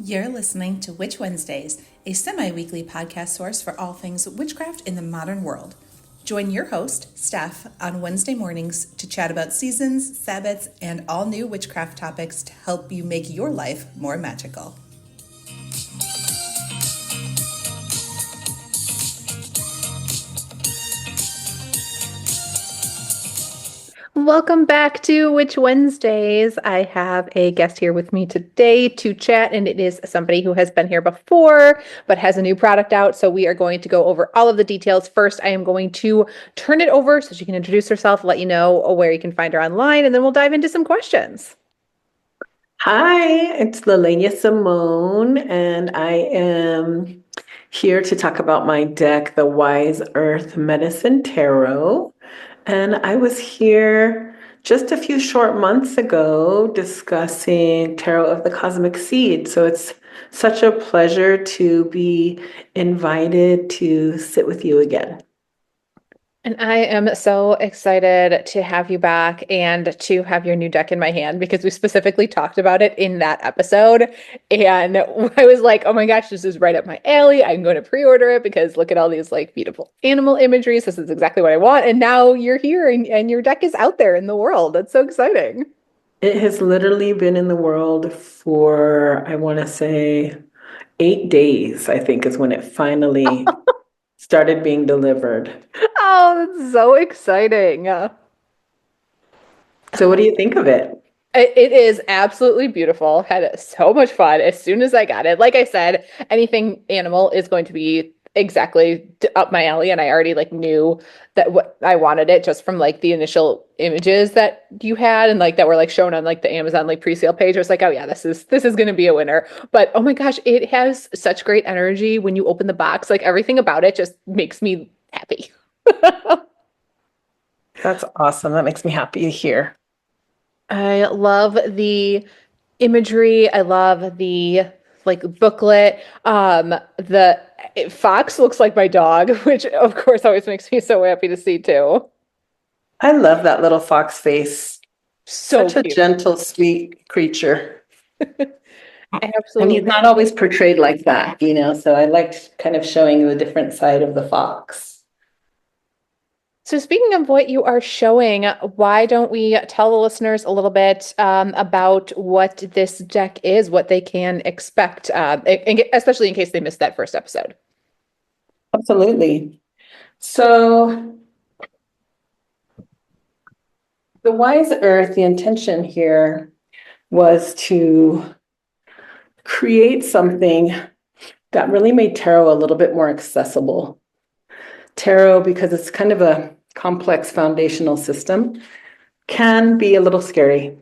You're listening to Witch Wednesdays, a semi-weekly podcast source for all things witchcraft in the modern world. Join your host, Steph, on Wednesday mornings to chat about seasons, Sabbats, and all new witchcraft topics to help you make your life more magical. Welcome back to Witch Wednesdays. I have a guest here with me today to chat, and it is somebody who has been here before, but has a new product out. So we are going to go over all of the details. First, I am going to turn it over so she can introduce herself, let you know where you can find her online, and then we'll dive into some questions. Hi, it's Lalania Simone, and I am here to talk about my deck, the Wise Earth Medicine Tarot. And I was here just a few short months ago discussing Tarot of the Cosmic Seed. So it's such a pleasure to be invited to sit with you again. And I am so excited to have you back and to have your new deck in my hand because we specifically talked about it in that episode. And I was like, oh my gosh, this is right up my alley. I'm going to pre-order it because look at all these like beautiful animal imageries. This is exactly what I want. And now you're here and your deck is out there in the world. That's so exciting. It has literally been in the world for, I want to say, 8 days, I think, is when it finally started being delivered. Oh, that's so exciting. So what do you think of it? It is absolutely beautiful. Had so much fun as soon as I got it. Like I said, anything animal is going to be exactly up my alley, and I already like knew that what I wanted it just from like the initial images that you had and like that were like shown on like the Amazon like pre-sale page. I was like, oh yeah, this is going to be a winner. But oh my gosh, it has such great energy when you open the box. Like everything about it just makes me happy. That's awesome. That makes me happy to hear. I love the imagery. I love the like booklet. The fox looks like my dog, which of course always makes me so happy to see too. I love that little fox face. So Such a cute. gentle, sweet creature. And he's Absolutely. not always portrayed like that, so I liked kind of showing you a different side of the fox. So speaking of what you are showing, why don't we tell the listeners a little bit about what this deck is, what they can expect, especially in case they missed that first episode. Absolutely. So the Wise Earth, the intention here was to create something that really made tarot a little bit more accessible. Tarot, because it's kind of a complex foundational system, can be a little scary.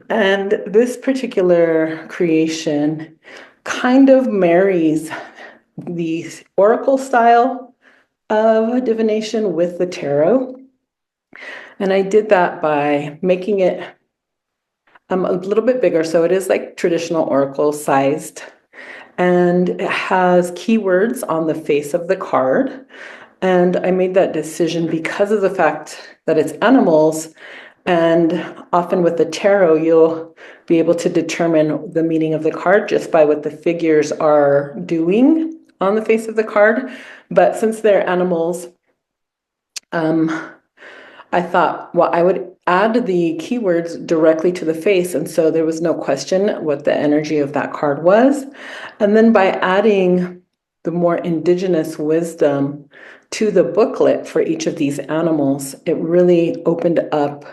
And this particular creation kind of marries the oracle style of divination with the tarot. And I did that by making it a little bit bigger. So it is like traditional oracle sized. And it has keywords on the face of the card. And I made that decision because of the fact that it's animals. And often with the tarot, you'll be able to determine the meaning of the card just by what the figures are doing on the face of the card. But since they're animals, I thought, well, I would add the keywords directly to the face. And so there was no question what the energy of that card was. And then by adding the more indigenous wisdom to the booklet for each of these animals, it really opened up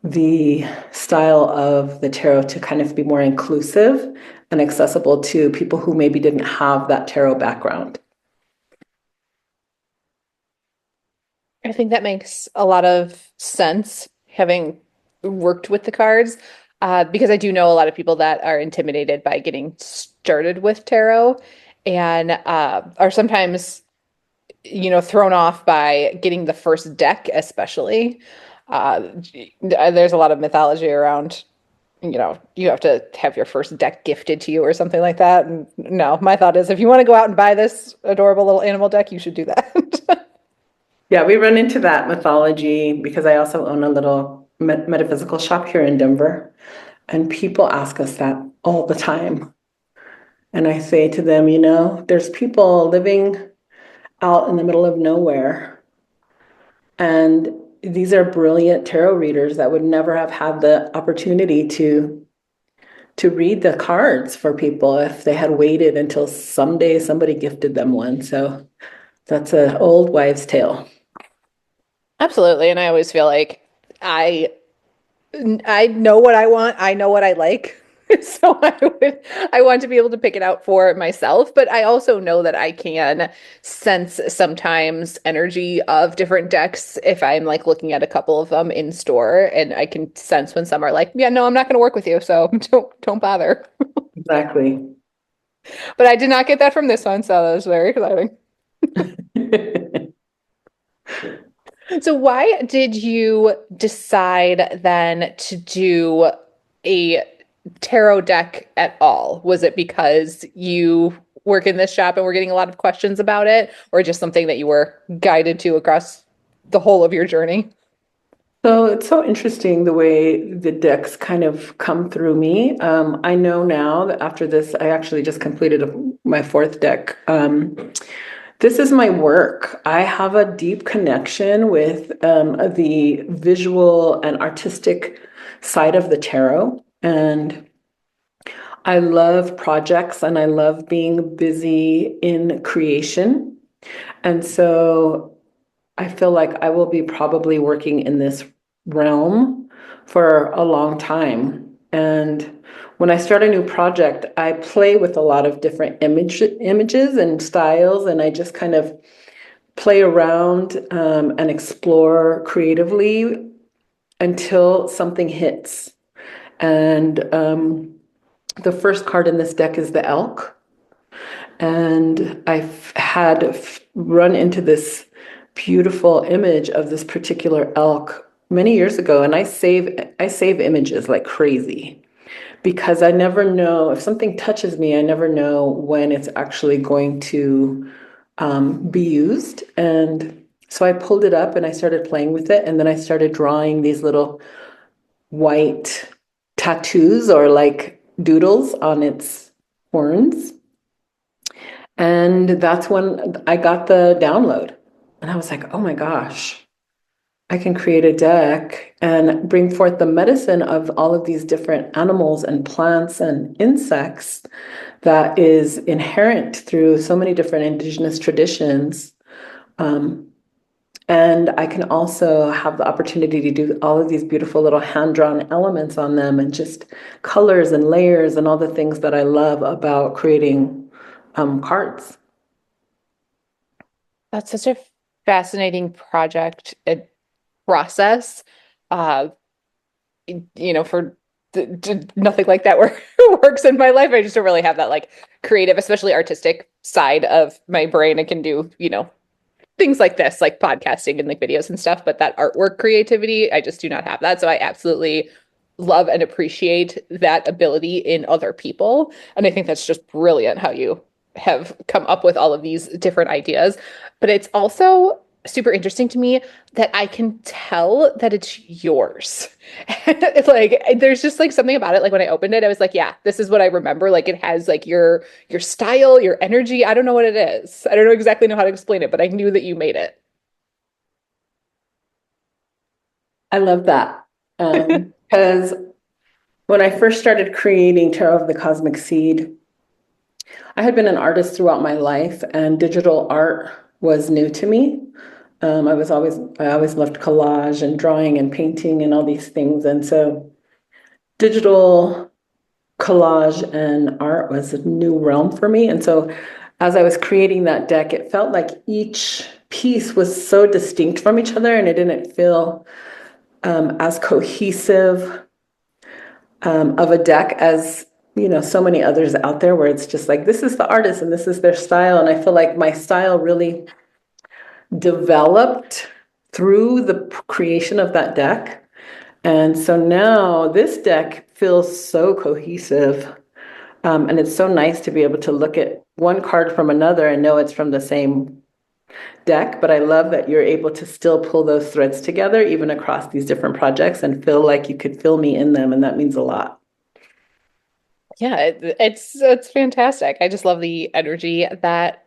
the style of the tarot to kind of be more inclusive and accessible to people who maybe didn't have that tarot background. I think that makes a lot of sense, having worked with the cards, because I do know a lot of people that are intimidated by getting started with tarot and are sometimes, thrown off by getting the first deck, especially. There's a lot of mythology around, you have to have your first deck gifted to you or something like that. And no, my thought is if you want to go out and buy this adorable little animal deck, you should do that. Yeah, we run into that mythology because I also own a little metaphysical shop here in Denver. And people ask us that all the time. And I say to them, there's people living out in the middle of nowhere, and these are brilliant tarot readers that would never have had the opportunity to read the cards for people if they had waited until someday somebody gifted them one. So that's an old wives' tale. Absolutely. And I always feel like I I know what I want. I know what I like. So I want to be able to pick it out for myself, but I also know that I can sense sometimes energy of different decks if I'm like looking at a couple of them in store, and I can sense when some are like, yeah, no, I'm not going to work with you, so don't bother. Exactly. But I did not get that from this one, so that was very exciting. So why did you decide then to do a tarot deck at all? Was it because you work in this shop and we're getting a lot of questions about it, or just something that you were guided to across the whole of your journey? So it's so interesting the way the decks kind of come through me. I know now that after this, I actually just completed my fourth deck. This is my work. I have a deep connection with the visual and artistic side of the tarot. And I love projects and I love being busy in creation. And so I feel like I will be probably working in this realm for a long time. And when I start a new project, I play with a lot of different images and styles, and I just kind of play around and explore creatively until something hits. And the first card in this deck is the elk. And I've had run into this beautiful image of this particular elk many years ago, and I save images like crazy because I never know if something touches me. I never know when it's actually going to be used. And so I pulled it up and I started playing with it, and then I started drawing these little white tattoos or like doodles on its horns. And that's when I got the download. And I was like, oh my gosh, I can create a deck and bring forth the medicine of all of these different animals and plants and insects that is inherent through so many different indigenous traditions. Um, and I can also have the opportunity to do all of these beautiful little hand-drawn elements on them and just colors and layers and all the things that I love about creating cards. That's such a fascinating project and process. Uh, for nothing like that work works in my life. I just don't really have that like creative, especially artistic side of my brain. I can do, things like this, like podcasting and like videos and stuff, but that artwork creativity, I just do not have that. So I absolutely love and appreciate that ability in other people. And I think that's just brilliant how you have come up with all of these different ideas. But it's also super interesting to me that I can tell that it's yours. It's like there's just like something about it. Like when I opened it, I was like, yeah, this is what I remember. Like it has like your style, your energy. I don't know what it is. I don't know exactly know how to explain it, but I knew that you made it. I love that. Because when I first started creating Tarot of the Cosmic Seed, I had been an artist throughout my life, and digital art was new to me. I always loved collage and drawing and painting and all these things. And so digital collage and art was a new realm for me. And so as I was creating that deck, it felt like each piece was so distinct from each other, and it didn't feel as cohesive of a deck as so many others out there where it's just like this is the artist and this is their style. And I feel like my style really developed through the creation of that deck. And so now this deck feels so cohesive. And it's so nice to be able to look at one card from another and know it's from the same deck. But I love that you're able to still pull those threads together, even across these different projects, and feel like you could feel me in them. And that means a lot. Yeah, it's fantastic. I just love the energy that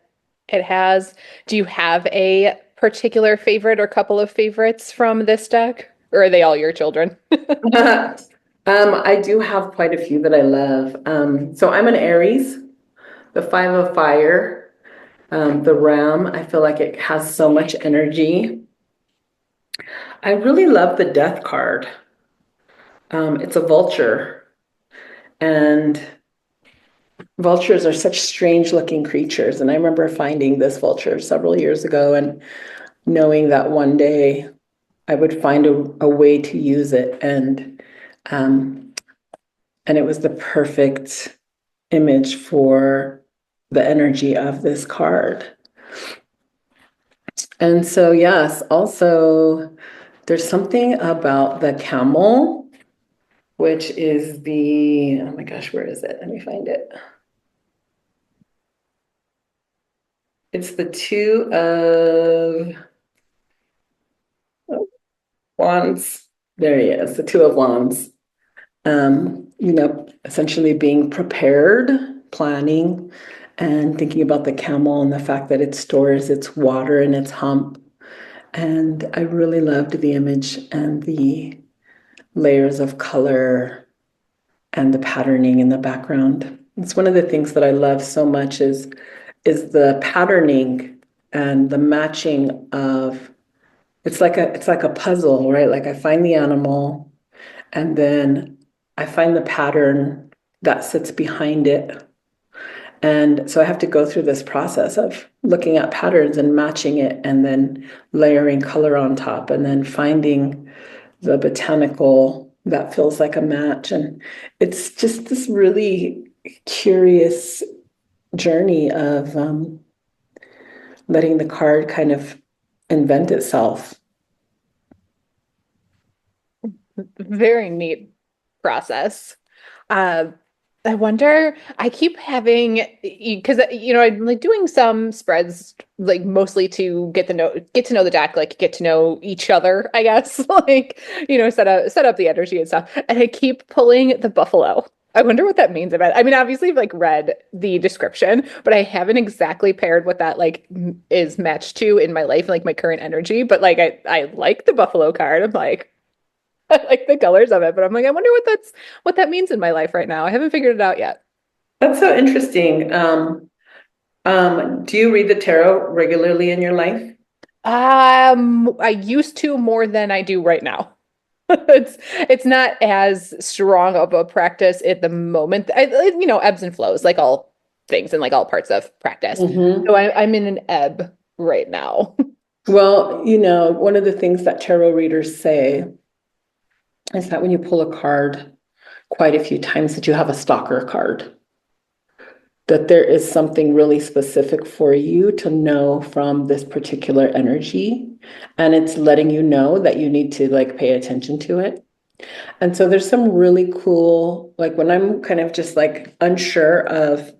it has. Do you have a particular favorite or couple of favorites from this deck, or are they all your children? I do have quite a few that I love. So I'm an Aries, the five of fire, the ram. I feel like it has so much energy. I really love the death card. It's a vulture, and vultures are such strange looking creatures. And I remember finding this vulture several years ago and knowing that one day I would find a way to use it. Um, and it was the perfect image for the energy of this card. And so, yes, also there's something about the camel, which is oh my gosh, where is it? Let me find it. It's the two of wands. There he is, the two of wands. Essentially being prepared, planning, and thinking about the camel and the fact that it stores its water in its hump. And I really loved the image and the layers of color and the patterning in the background. It's one of the things that I love so much is the patterning and the matching of it's like a puzzle, right? Like I find the animal and then I find the pattern that sits behind it. And so I have to go through this process of looking at patterns and matching it and then layering color on top and then finding the botanical that feels like a match. And it's just this really curious journey of letting the card kind of invent itself. Very neat process. Uh, I wonder, I keep having, because I'm like doing some spreads like mostly to get to know the deck, like get to know each other, I guess. Like, set up the energy and stuff. And I keep pulling the buffalo. I wonder what that means about it. I mean, obviously I've like read the description, but I haven't exactly paired what that like is matched to in my life, like my current energy. But like I like the buffalo card. I'm like, I like the colors of it, but I'm like, I wonder what that means in my life right now. I haven't figured it out yet. That's so interesting. Do you read the tarot regularly in your life? I used to more than I do right now. It's not as strong of a practice at the moment. Ebbs and flows, like all things and like all parts of practice. So Mhm. I'm in an ebb right now. Well, one of the things that tarot readers say is that when you pull a card quite a few times, that you have a stalker card, that there is something really specific for you to know from this particular energy. And it's letting you know that you need to like pay attention to it. And so there's some really cool, like when I'm kind of just like unsure of,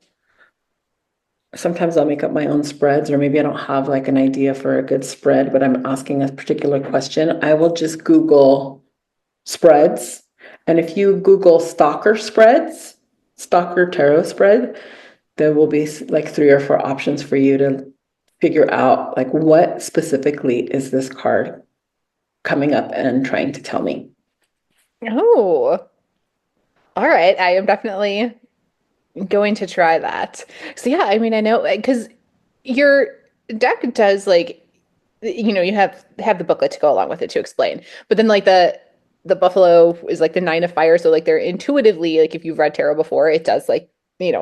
sometimes I'll make up my own spreads, or maybe I don't have like an idea for a good spread, but I'm asking a particular question. I will just Google spreads. And if you Google stalker spreads, stalker tarot spread, there will be like three or four options for you to figure out like what specifically is this card coming up and trying to tell me. Oh, all right. I am definitely going to try that. So yeah, I mean, I know because your deck does like you have the booklet to go along with it to explain. But then like the buffalo is like the nine of fire, so like they're intuitively like if you've read tarot before, it does like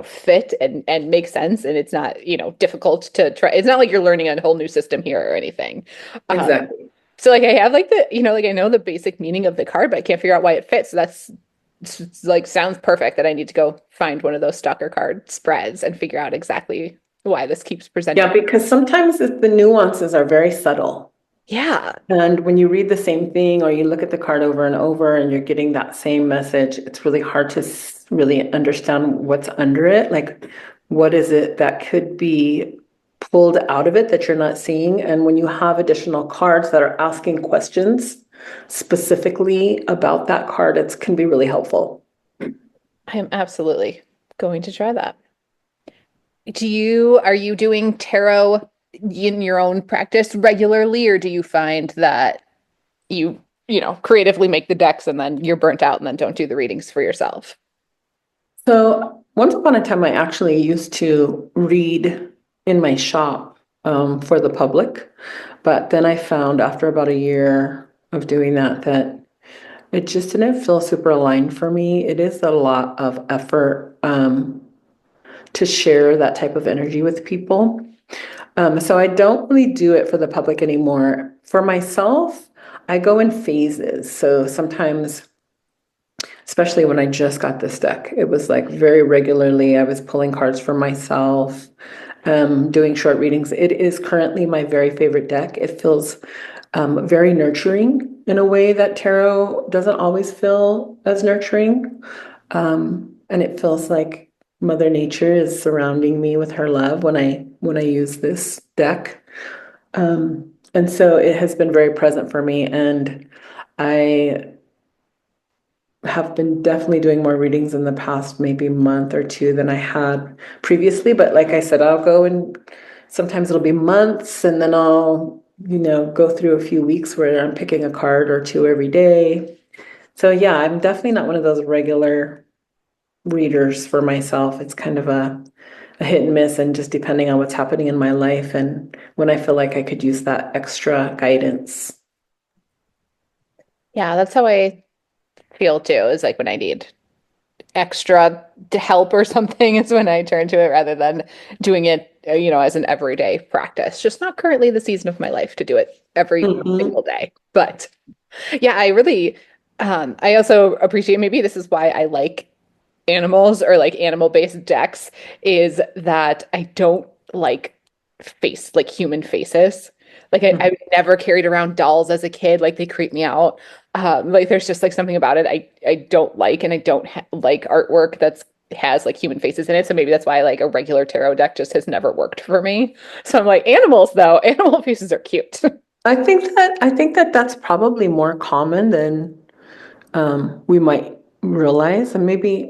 fit and make sense and it's not difficult to try. It's not like you're learning a whole new system here or anything. Exactly. So like I have like like I know the basic meaning of the card, but I can't figure out why it fits. So it's like sounds perfect that I need to go find one of those stalker card spreads and figure out exactly why this keeps Yeah, presenting. because sometimes the nuances are very subtle. Yeah. And when you read the same thing or you look at the card over and over and you're getting that same message, it's really hard to really understand what's under it. Like, what is it that could be pulled out of it that you're not seeing? And when you have additional cards that are asking questions specifically about that card, it can be really helpful. I am absolutely. Going to try that. Are you doing tarot in your own practice regularly, or do you find that creatively make the decks and then you're burnt out and then don't do the readings for yourself? So once upon a time, I actually used to read in my shop for the public, but then I found after about a year of doing that that it just didn't feel super aligned for me. It is a lot of effort to share that type of energy with people. So I don't really do it for the public anymore. For myself, I go in phases. So sometimes, especially when I just got this deck, it was like very regularly I was pulling cards for myself, doing short readings. It is currently my very favorite deck. It feels very nurturing in a way that tarot doesn't always feel as nurturing. And it feels like Mother Nature is surrounding me with her love when I use this deck. And so it has been very present for me, and I have been definitely doing more readings in the past maybe month or two than I had previously. But like I said, I'll go and sometimes it'll be months, and then I'll, go through a few weeks where I'm picking a card or two every day. So yeah, I'm definitely not one of those regular readers for myself. It's kind of a hit and miss, and just depending on what's happening in my life and when I feel like I could use that extra guidance. Yeah, that's how I feel too, is like when I need extra to help or something is when I turn to it rather than doing it, as an everyday practice. Just not currently the season of my life to do it every Mhm. single day. But yeah, I also appreciate, maybe this is why I like animals or like animal-based decks, is that I don't like like human faces. Like I never carried around dolls as a kid. Like they creep me out. Like there's just like something about it I don't like, and I don't like artwork that's has like human faces in it. So maybe that's why like a regular tarot deck just has never worked for me. So I'm like animals though. Animal faces are cute. I think that that's probably more common than we might realize. And maybe,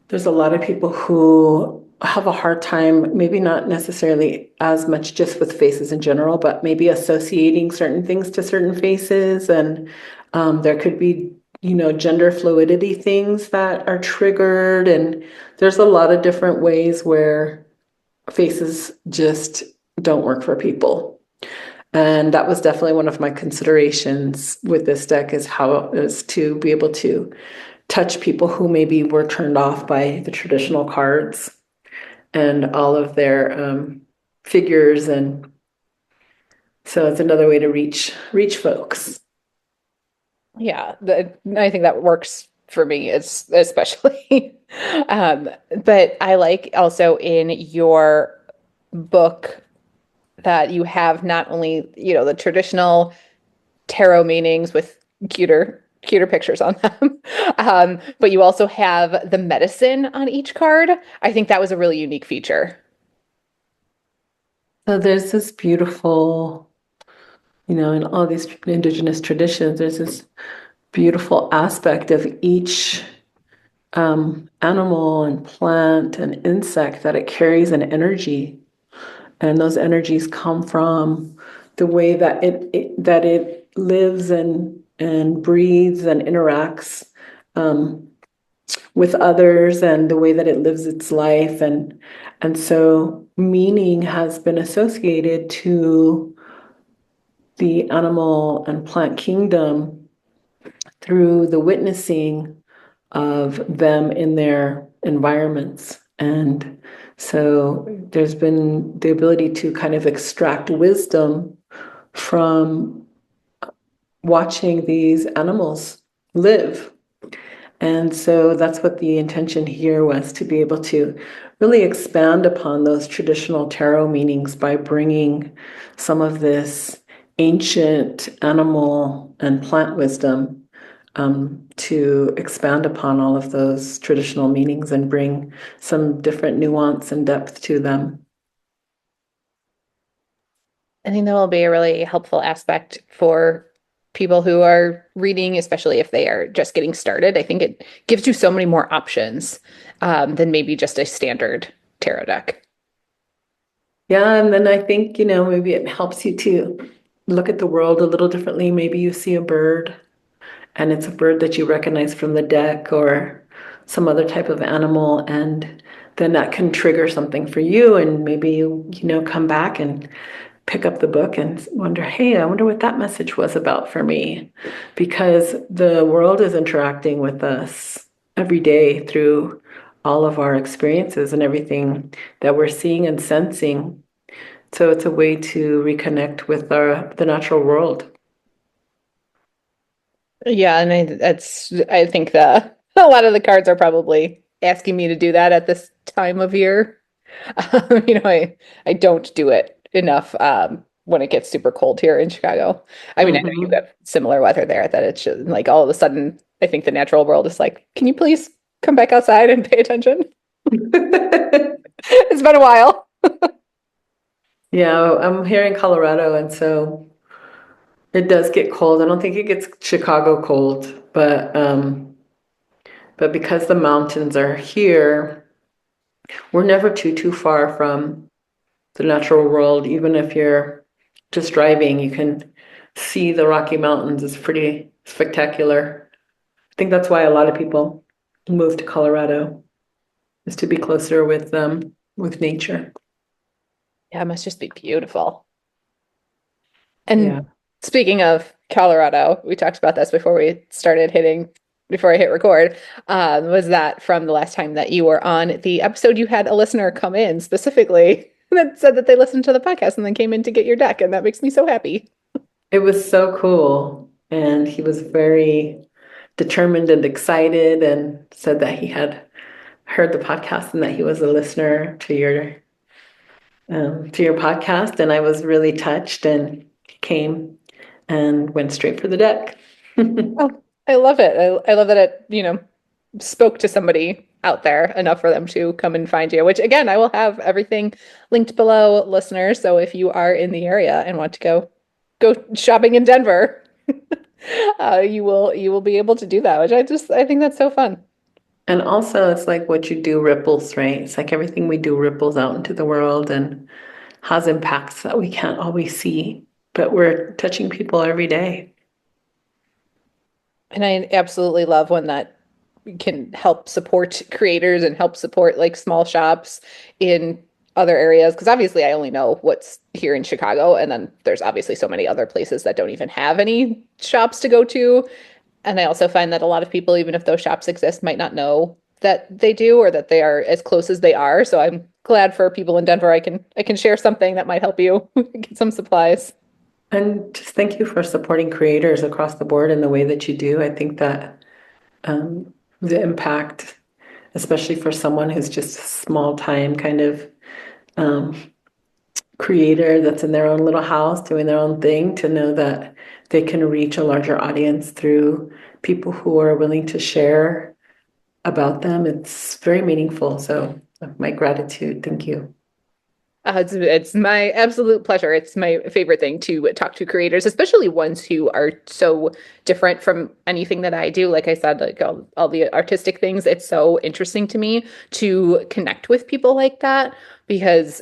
there's a lot of people who have a hard time, maybe not necessarily as much just with faces in general, but maybe associating certain things to certain faces. And there could be, gender fluidity things that are triggered. And there's a lot of different ways where faces just don't work for people. And that was definitely one of my considerations with this deck, is to be able to touch people who maybe were turned off by the traditional cards and all of their figures. And so it's another way to reach folks. Yeah, I think that works for me, is especially. Um, but I like also in your book that you have not only, the traditional tarot meanings with cuter pictures on them, but you also have the medicine on each card. I think that was a really unique feature. So there's this beautiful, in all these indigenous traditions, there's this beautiful aspect of each animal and plant and insect that it carries an energy. And those energies come from the way that it lives and breathes and interacts with others, and the way that it lives its life. And so meaning has been associated to the animal and plant kingdom through the witnessing of them in their environments. And so there's been the ability to kind of extract wisdom from watching these animals live. And so that's what the intention here was, to be able to really expand upon those traditional tarot meanings by bringing some of this ancient animal and plant wisdom, to expand upon all of those traditional meanings and bring some different nuance and depth to them. I think that will be a really helpful aspect for people who are reading, especially if they are just getting started. I think it gives you so many more options than maybe just a standard tarot deck. Yeah, and then I think, maybe it helps you to look at the world a little differently. Maybe you see a bird and it's a bird that you recognize from the deck or some other type of animal, and then that can trigger something for you, and maybe you come back and pick up the book and wonder, hey, I wonder what that message was about for me. Because the world is interacting with us every day through all of our experiences and everything that we're seeing and sensing. So it's a way to reconnect with the natural world. Yeah, and I think that a lot of the cards are probably asking me to do that at this time of year. I don't do it enough when it gets super cold here in Chicago. I mean, I know you Hmm. have similar weather there that it's just like all of a sudden I think the natural world is like, can you please come back outside and pay attention? It's been a while. Yeah, I'm here in Colorado, and so it does get cold. I don't think it gets Chicago cold, but because the mountains are here, we're never too far from the natural world. Even if you're just driving, you can see the Rocky Mountains. It's pretty spectacular. I think that's why a lot of people move to Colorado, is to be closer with nature. Yeah, it must just be beautiful. Yeah. And speaking of Colorado, we talked about this before I hit record. Was that from the last time that you were on the episode? You had a listener come in specifically that said that they listened to the podcast and then came in to get your deck, and that makes me so happy. It was so cool. And he was very determined and excited and said that he had heard the podcast and that he was a listener to your podcast. And I was really touched, and he came and went straight for the deck. Oh, I love it. I love that it spoke to somebody out there enough for them to come and find you, which again, I will have everything linked below, listeners. So if you are in the area and want to go shopping in Denver, you will be able to do that, which I think that's so fun. And also, it's like what you do ripples, right? It's like everything we do ripples out into the world and has impacts that we can't always see, but we're touching people every day. And I absolutely love when that can help support creators and help support like small shops in other areas. Because obviously, I only know what's here in Chicago, and then there's obviously so many other places that don't even have any shops to go to. And I also find that a lot of people, even if those shops exist, might not know that they do or that they are as close as they are. So I'm glad for people in Denver. I can share something that might help you get some supplies. And just thank you for supporting creators across the board in the way that you do. I think that the impact, especially for someone who's just a small time kind of um, creator that's in their own little house doing their own thing, to know that they can reach a larger audience through people who are willing to share about them. It's very meaningful. So, my gratitude. Thank you. It's my absolute pleasure. It's my favorite thing to talk to creators, especially ones who are so different from anything that I do. Like I said, like all the artistic things, it's so interesting to me to connect with people like that because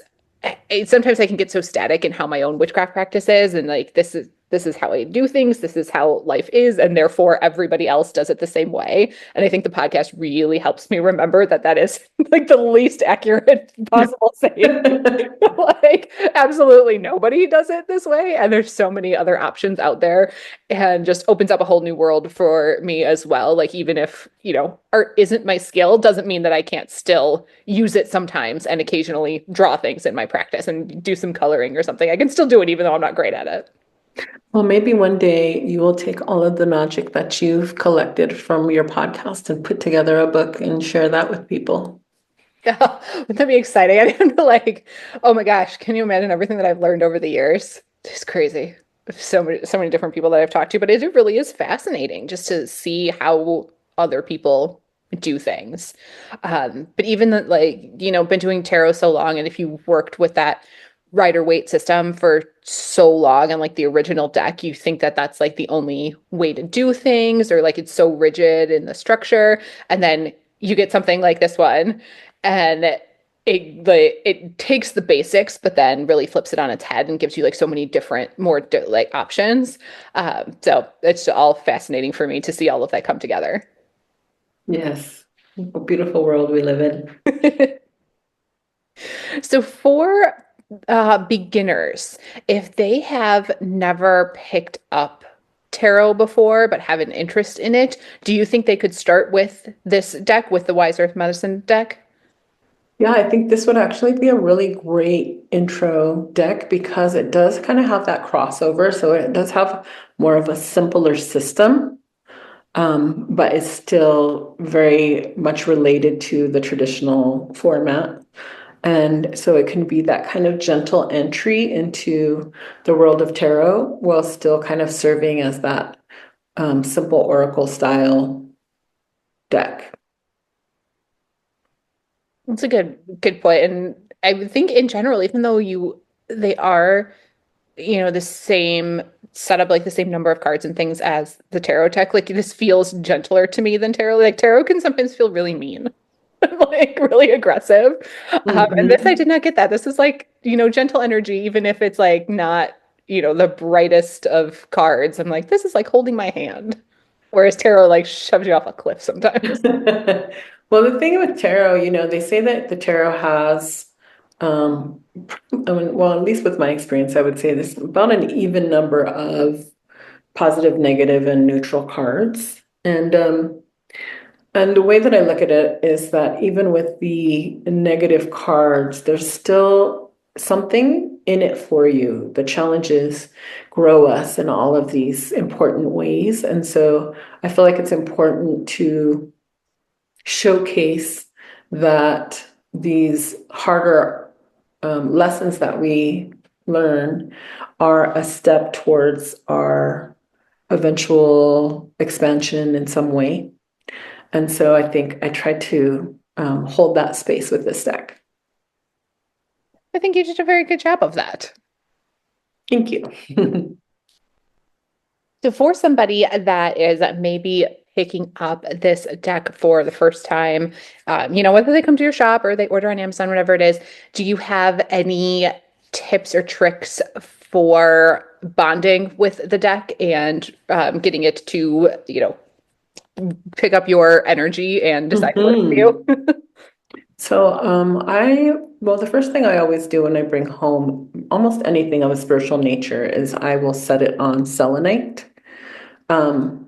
sometimes I can get so static in how my own witchcraft practice is, and like this is how I do things, this is how life is, and therefore everybody else does it the same way. And I think the podcast really helps me remember that that is like the least accurate possible saying. Like absolutely nobody does it this way, and there's so many other options out there, and just opens up a whole new world for me as well. Like even if art isn't my skill, doesn't mean that I can't still use it sometimes and occasionally draw things in my practice and do some coloring or something. I can still do it even though I'm not great at it. Well, maybe one day you will take all of the magic that you've collected from your podcast and put together a book and share that with people. Yeah, wouldn't that be exciting? I didn't like, oh my gosh, can you imagine everything that I've learned over the years? It's crazy. So many different people that I've talked to, but it really is fascinating just to see how other people do things. But even that, like, been doing tarot so long, and if you worked with that Rider Waite system for so long and like the original deck, you think that that's like the only way to do things or like it's so rigid in the structure. And then you get something like this one and it takes the basics, but then really flips it on its head and gives you like so many different, more like options. So it's all fascinating for me to see all of that come together. Yes. A beautiful world we live in. So for beginners, if they have never picked up tarot before but have an interest in it, do you think they could start with this deck, with the Wise Earth Medicine deck? Yeah, I think this would actually be a really great intro deck because it does kind of have that crossover. So it does have more of a simpler system, but it's still very much related to the traditional format. And so it can be that kind of gentle entry into the world of tarot while still kind of serving as that simple oracle style deck. That's a good point. And I would think in general, even though they are, the same setup, like the same number of cards and things as the tarot deck, like this feels gentler to me than tarot. Like tarot can sometimes feel really mean. Like really aggressive. And this I Mhm. did not get that. This is like, gentle energy, even if it's like not, the brightest of cards. I'm like, this is like holding my hand. Whereas tarot like shoves you off a cliff sometimes. Well, the thing with tarot, they say that the tarot has, well, at least with my experience, I would say there's about an even number of positive, negative, and neutral cards. And the way that I look at it is that even with the negative cards, there's still something in it for you. The challenges grow us in all of these important ways. And so I feel like it's important to showcase that these harder lessons that we learn are a step towards our eventual expansion in some way. And so I think I tried to hold that space with this deck. I think you did a very good job of that. Thank you. So for somebody that is maybe picking up this deck for the first time, whether they come to your shop or they order on Amazon, whatever it is, do you have any tips or tricks for bonding with the deck and getting it to, pick up your energy and decide to work with Mhm. you? So well, the first thing I always do when I bring home almost anything of a spiritual nature is I will set it on selenite. Um,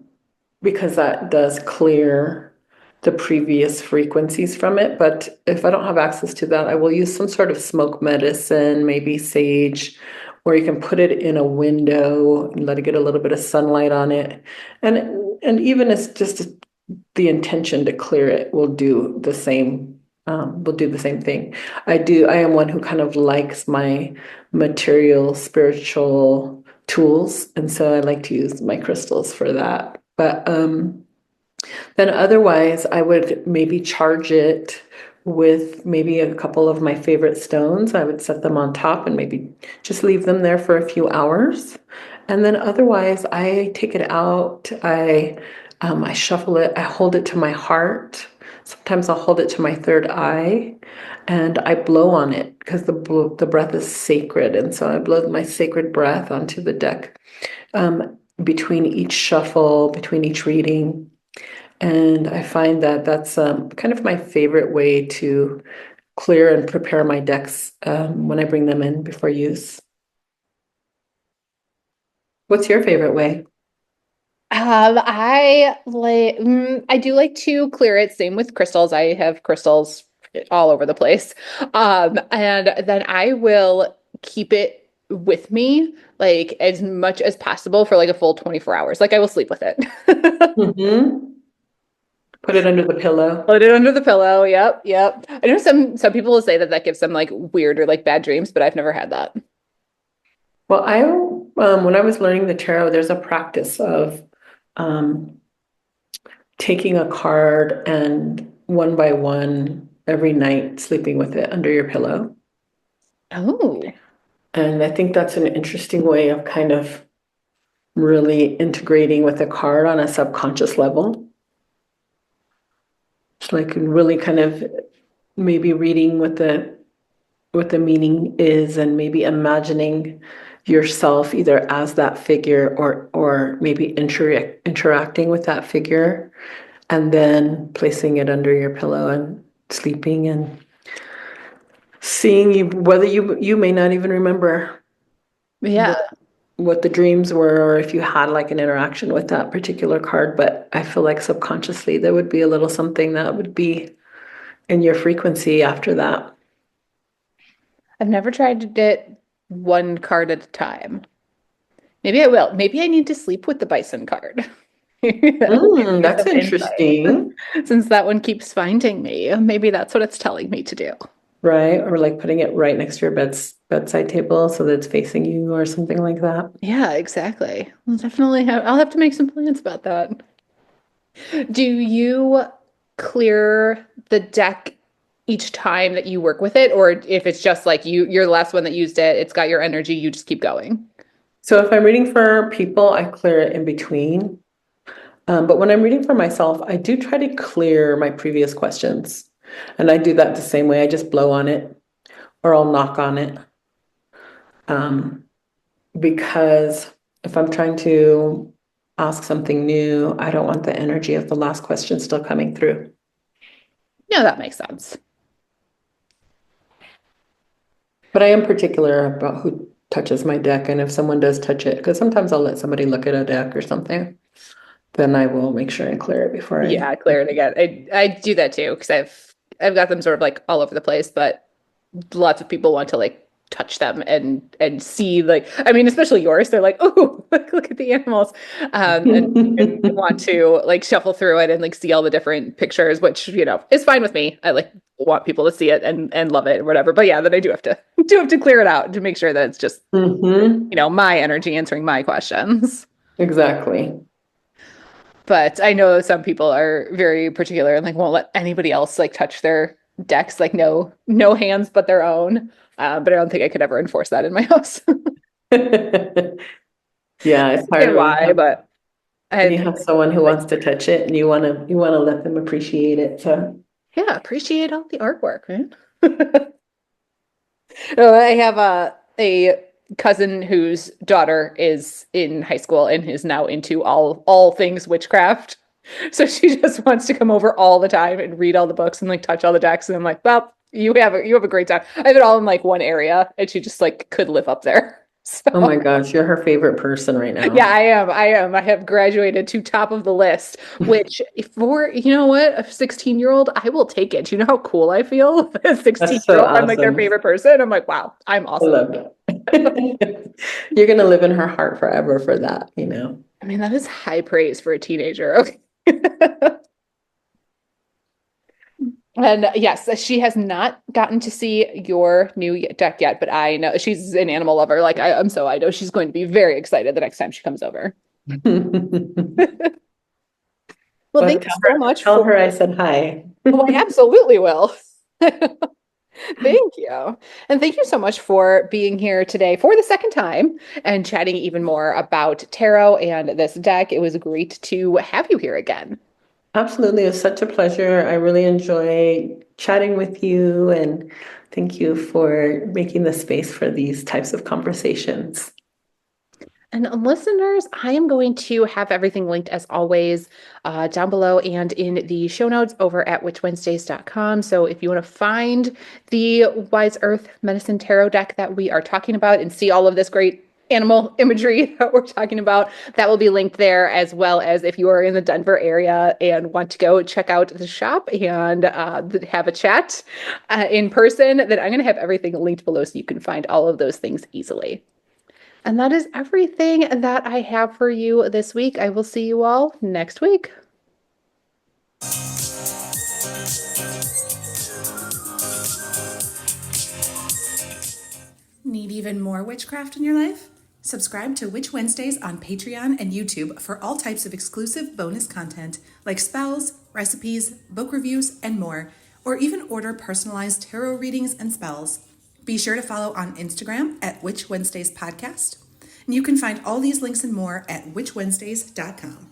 because that does clear the previous frequencies from it. But if I don't have access to that, I will use some sort of smoke medicine, maybe sage, or you can put it in a window and let it get a little bit of sunlight on it. And and even it's just the intention to clear it will do the same. Will do the same thing. I am one who kind of likes my material, spiritual tools, and so I like to use my crystals for that. But then otherwise, I would maybe charge it with maybe a couple of my favorite stones. I would set them on top and maybe just leave them there for a few hours. And then otherwise, I take it out. I shuffle it. I hold it to my heart. Sometimes I'll hold it to my third eye, and I blow on it because the breath is sacred, and so I blow my sacred breath onto the deck between each shuffle, between each reading. And I find that that's kind of my favorite way to clear and prepare my decks when I bring them in before use. What's your favorite way? I do like to clear it. Same with crystals. I have crystals all over the place. And then I will keep it with me like as much as possible for like a full 24 hours. Like I will sleep with it. Hmm. Put it under the pillow. Put it under the pillow. Yep, yep. I know some people will say that that gives them like weird or like bad dreams, but I've never had that. Well, when I was learning the tarot, there's a practice of um, taking a card and one by one every night sleeping with it under your pillow. Oh. And I think that's an interesting way of kind of really integrating with a card on a subconscious level. It's like really kind of maybe reading what the meaning is and maybe imagining yourself either as that figure or maybe interacting with that figure and then placing it under your pillow and sleeping and seeing whether you may not even remember Yeah. what the dreams were or if you had like an interaction with that particular card, but I feel like subconsciously there would be a little something that would be in your frequency after that. I've never tried to get one card at a time. Maybe I will. Maybe I need to sleep with the bison card. That'll give me That's some insight. interesting, Since that one keeps finding me, maybe that's what it's telling me to do. right? Or like putting it right next to your bedside table so that it's facing you or something like that. Yeah, exactly. I'll have to make some plans about that. Do you clear the deck each time that you work with it, or if it's just like you're the last one that used it, it's got your energy, you just keep going? So if I'm reading for people, I clear it in between. But when I'm reading for myself, I do try to clear my previous questions. And I do that the same way. I just blow on it or I'll knock on it. Um, because if I'm trying to ask something new, I don't want the energy of the last question still coming through. Yeah, that makes sense. But I am particular about who touches my deck. And if someone does touch it, because sometimes I'll let somebody look at a deck or something, then I will make sure and clear it before I. Yeah, clear it again. I do that too because I've got them sort of like all over the place, but lots of people want to like touch them and see like I mean especially yours they're like oh look at the animals and want to like shuffle through it and like see all the different pictures which is fine with me. I like want people to see it and love it or whatever, but yeah, then I do have to clear it out to make sure that it's just Hmm. my energy answering my questions. Exactly. But I know some people are very particular and like won't let anybody else like touch their decks, like no hands but their own. But I don't think I could ever enforce that in my house. Yeah, it's hard And why, but when I you have someone who like wants to touch it and you want to let them appreciate it. So, yeah, appreciate all the artwork, man. No, I have a cousin whose daughter is in high school and is now into all things witchcraft. So she just wants to come over all the time and read all the books and like touch all the decks. And I'm like, well, you have a great time. I have it all in like one area, and she just like could live up there. oh my So gosh, you're her favorite person right yeah, now. I am. I am. I have graduated to top of the list, which for what, a 16-year-old, I will take it. You know how cool I feel? A That's so 16-year-old, I'm like their awesome. favorite person. I'm like, wow, I'm I awesome. love it. You're gonna live in her heart forever for that, you know. I mean, that is high praise for a teenager. Okay. And yes, she has not gotten to see your new deck yet, but I know she's an animal lover. Like I am, so I know she's going to be very excited the next time she comes over. Well, Well, thank you so much tell for. her I said hi. Oh, I absolutely will. Thank you. And thank you so much for being here today for the second time and chatting even more about tarot and this deck. It was great to have you here again. Absolutely, it was such a pleasure. I really enjoy chatting with you, and thank you for making the space for these types of conversations. And listeners, I am going to have everything linked as always down below and in the show notes over at witchwednesdays.com. So if you want to find the Wise Earth Medicine Tarot deck that we are talking about and see all of this great animal imagery that we're talking about, that will be linked there, as well as if you are in the Denver area and want to go check out the shop and have a chat in person, then I'm going to have everything linked below so you can find all of those things easily. And that is everything that I have for you this week. I will see you all next week. Need even more witchcraft in your life? Subscribe to Witch Wednesdays on Patreon and YouTube for all types of exclusive bonus content like spells, recipes, book reviews, and more, or even order personalized tarot readings and spells. Be sure to follow on Instagram at Witch Wednesdays Podcast. And you can find all these links and more at witchwednesdays.com.